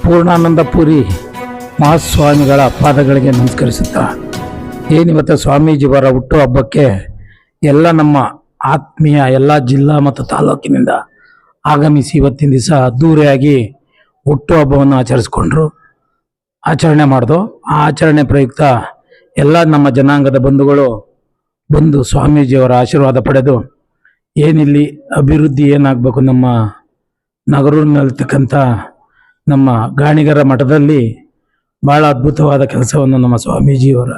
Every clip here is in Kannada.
ಪೂರ್ಣಾನಂದ ಪುರಿ ಮಹಾಸ್ವಾಮಿಗಳ ಪಾದಗಳಿಗೆ ನಮಸ್ಕರಿಸುತ್ತಾ ಏನಿವತ್ತು ಸ್ವಾಮೀಜಿಯವರ ಹುಟ್ಟುಹಬ್ಬಕ್ಕೆ ಎಲ್ಲ ನಮ್ಮ ಆತ್ಮೀಯ ಎಲ್ಲ ಜಿಲ್ಲಾ ಮತ್ತು ತಾಲೂಕಿನಿಂದ ಆಗಮಿಸಿ ಇವತ್ತಿನ ದಿವಸ ಅದ್ದೂರಿಯಾಗಿ ಹುಟ್ಟುಹಬ್ಬವನ್ನು ಆಚರಣೆ ಮಾಡಿದು. ಆ ಆಚರಣೆ ಪ್ರಯುಕ್ತ ಎಲ್ಲ ನಮ್ಮ ಜನಾಂಗದ ಬಂಧುಗಳು ಬಂದು ಸ್ವಾಮೀಜಿಯವರ ಆಶೀರ್ವಾದ ಪಡೆದು ಏನಿಲ್ಲಿ ಅಭಿವೃದ್ಧಿ ಏನಾಗಬೇಕು, ನಮ್ಮ ನಗರದಲ್ಲಿರ್ತಕ್ಕಂಥ ನಮ್ಮ ಗಾಣಿಗರ ಮಠದಲ್ಲಿ ಭಾಳ ಅದ್ಭುತವಾದ ಕೆಲಸವನ್ನು ನಮ್ಮ ಸ್ವಾಮೀಜಿಯವರ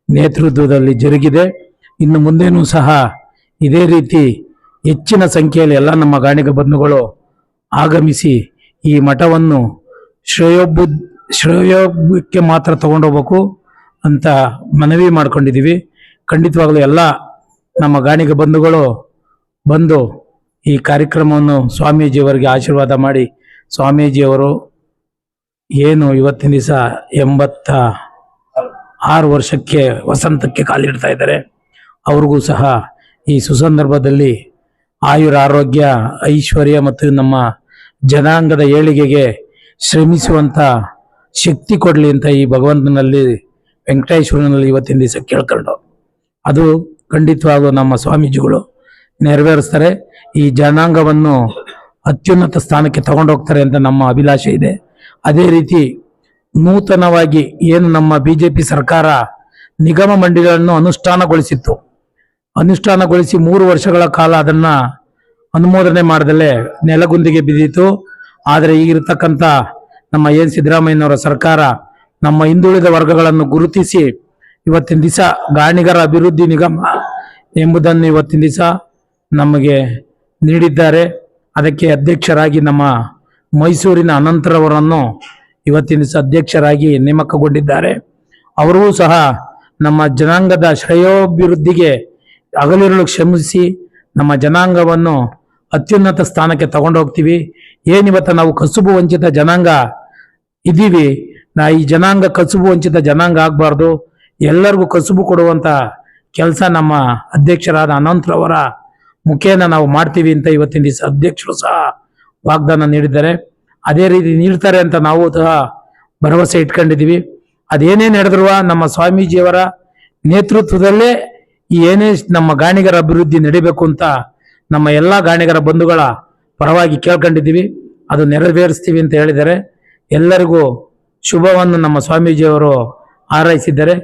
ನೇತೃತ್ವದಲ್ಲಿ ಜರುಗಿದೆ. ಇನ್ನು ಮುಂದೇನೂ ಸಹ ಇದೇ ರೀತಿ ಹೆಚ್ಚಿನ ಸಂಖ್ಯೆಯಲ್ಲಿ ಎಲ್ಲ ನಮ್ಮ ಗಾಣಿಗ ಬಂಧುಗಳು ಆಗಮಿಸಿ ಈ ಮಠವನ್ನು ಶ್ರೇಯೋಭಕ್ಕೆ ಮಾತ್ರ ತಗೊಂಡೋಗ್ಬೇಕು ಅಂತ ಮನವಿ ಮಾಡ್ಕೊಂಡಿದ್ದೀವಿ. ಖಂಡಿತವಾಗಲೂ ಎಲ್ಲ ನಮ್ಮ ಗಾಣಿಗ ಬಂಧುಗಳು ಬಂದು ಈ ಕಾರ್ಯಕ್ರಮವನ್ನು ಸ್ವಾಮೀಜಿಯವರಿಗೆ ಆಶೀರ್ವಾದ ಮಾಡಿ, ಸ್ವಾಮೀಜಿಯವರು ಏನು ಇವತ್ತಿನ ದಿವಸ 86 ವರ್ಷಕ್ಕೆ ವಸಂತಕ್ಕೆ ಕಾಲಿಡ್ತಾ ಇದ್ದಾರೆ, ಅವ್ರಿಗೂ ಸಹ ಈ ಸುಸಂದರ್ಭದಲ್ಲಿ ಆಯುರ ಆರೋಗ್ಯ ಐಶ್ವರ್ಯ ಮತ್ತು ನಮ್ಮ ಜನಾಂಗದ ಏಳಿಗೆಗೆ ಶ್ರಮಿಸುವಂಥ ಶಕ್ತಿ ಕೊಡಲಿ ಅಂತ ಈ ಭಗವಂತನಲ್ಲಿ ವೆಂಕಟೇಶ್ವರನಲ್ಲಿ ಇವತ್ತಿನ ದಿವಸ ಕೇಳ್ಕೊಂಡು ಅದು ಖಂಡಿತವಾಗೂ ನಮ್ಮ ಸ್ವಾಮೀಜಿಗಳು ನೆರವೇರಿಸ್ತಾರೆ. ಈ ಜನಾಂಗವನ್ನು ಅತ್ಯುನ್ನತ ಸ್ಥಾನಕ್ಕೆ ತಗೊಂಡೋಗ್ತಾರೆ ಅಂತ ನಮ್ಮ ಅಭಿಲಾಷೆ ಇದೆ. ಅದೇ ರೀತಿ ನೂತನವಾಗಿ ಏನು ನಮ್ಮ BJP ಸರ್ಕಾರ ನಿಗಮ ಮಂಡಳಿಗಳನ್ನು ಅನುಷ್ಠಾನಗೊಳಿಸಿ 3 ವರ್ಷಗಳ ಕಾಲ ಅದನ್ನ ಅನುಮೋದನೆ ಮಾಡದಲ್ಲೇ ನೆಲಗುಂದಿಗೆ ಬಿದ್ದಿತ್ತು. ಆದರೆ ಈಗಿರ್ತಕ್ಕಂಥ ನಮ್ಮ ಸಿದ್ದರಾಮಯ್ಯನವರ ಸರ್ಕಾರ ನಮ್ಮ ಹಿಂದುಳಿದ ವರ್ಗಗಳನ್ನು ಗುರುತಿಸಿ ಇವತ್ತಿನ ದಿವಸ ಗಾಣಿಗರ ಅಭಿವೃದ್ಧಿ ನಿಗಮ ಎಂಬುದನ್ನು ಇವತ್ತಿನ ದಿವಸ ನಮಗೆ ನೀಡಿದ್ದಾರೆ. ಅದಕ್ಕೆ ಅಧ್ಯಕ್ಷರಾಗಿ ನಮ್ಮ ಮೈಸೂರಿನ ಅನಂತರವರನ್ನು ಇವತ್ತಿನ ದಿವಸ ಅಧ್ಯಕ್ಷರಾಗಿ ನೇಮಕಗೊಂಡಿದ್ದಾರೆ. ಅವರೂ ಸಹ ನಮ್ಮ ಜನಾಂಗದ ಶ್ರೇಯೋಭಿವೃದ್ಧಿಗೆ ಹಗಲಿರುಳು ಶ್ರಮಿಸಿ ನಮ್ಮ ಜನಾಂಗವನ್ನು ಅತ್ಯುನ್ನತ ಸ್ಥಾನಕ್ಕೆ ತಗೊಂಡೋಗ್ತೀವಿ. ಏನಿವತ್ತು ನಾವು ಕಸುಬು ವಂಚಿತ ಜನಾಂಗ ಇದ್ದೀವಿ, ಈ ಜನಾಂಗ ಕಸುಬು ವಂಚಿತ ಜನಾಂಗ ಆಗಬಾರ್ದು, ಎಲ್ಲರಿಗೂ ಕಸುಬು ಕೊಡುವಂಥ ಕೆಲಸ ನಮ್ಮ ಅಧ್ಯಕ್ಷರಾದ ಅನಂತರವರ ಮುಖೇನ ನಾವು ಮಾಡ್ತೀವಿ ಅಂತ ಇವತ್ತಿನ ದಿವಸ ಅಧ್ಯಕ್ಷರು ಸಹ ವಾಗ್ದಾನ ನೀಡಿದ್ದಾರೆ. ಅದೇ ರೀತಿ ನೀಡ್ತಾರೆ ಅಂತ ನಾವು ಸಹ ಭರವಸೆ ಇಟ್ಕೊಂಡಿದ್ದೀವಿ. ಅದೇನೇ ನಡೆದ್ರು ನಮ್ಮ ಸ್ವಾಮೀಜಿಯವರ ನೇತೃತ್ವದಲ್ಲೇ ಏನೇ ನಮ್ಮ ಗಾಣಿಗರ ಅಭಿವೃದ್ಧಿ ನಡಿಬೇಕು ಅಂತ ನಮ್ಮ ಎಲ್ಲ ಗಾಣಿಗರ ಬಂಧುಗಳ ಪರವಾಗಿ ಕೇಳ್ಕೊಂಡಿದ್ದೀವಿ. ಅದು ನೆರವೇರಿಸ್ತೀವಿ ಅಂತ ಹೇಳಿದ್ದಾರೆ. ಎಲ್ಲರಿಗೂ ಶುಭವನ್ನು ನಮ್ಮ ಸ್ವಾಮೀಜಿಯವರು ಹಾರೈಸಿದ್ದಾರೆ.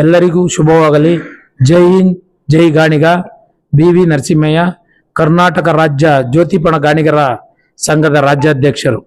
ಎಲ್ಲರಿಗೂ ಶುಭವಾಗಲಿ. ಜೈ ಹಿಂದ್, ಜೈ ಗಾಣಿಗ. BV ನರಸಿಂಹಯ್ಯ, ಕರ್ನಾಟಕ ರಾಜ್ಯ ಜ್ಯೋತಿಪಣ ಗಾಣಿಗರ ಸಂಘದ ರಾಜ್ಯಾಧ್ಯಕ್ಷರು.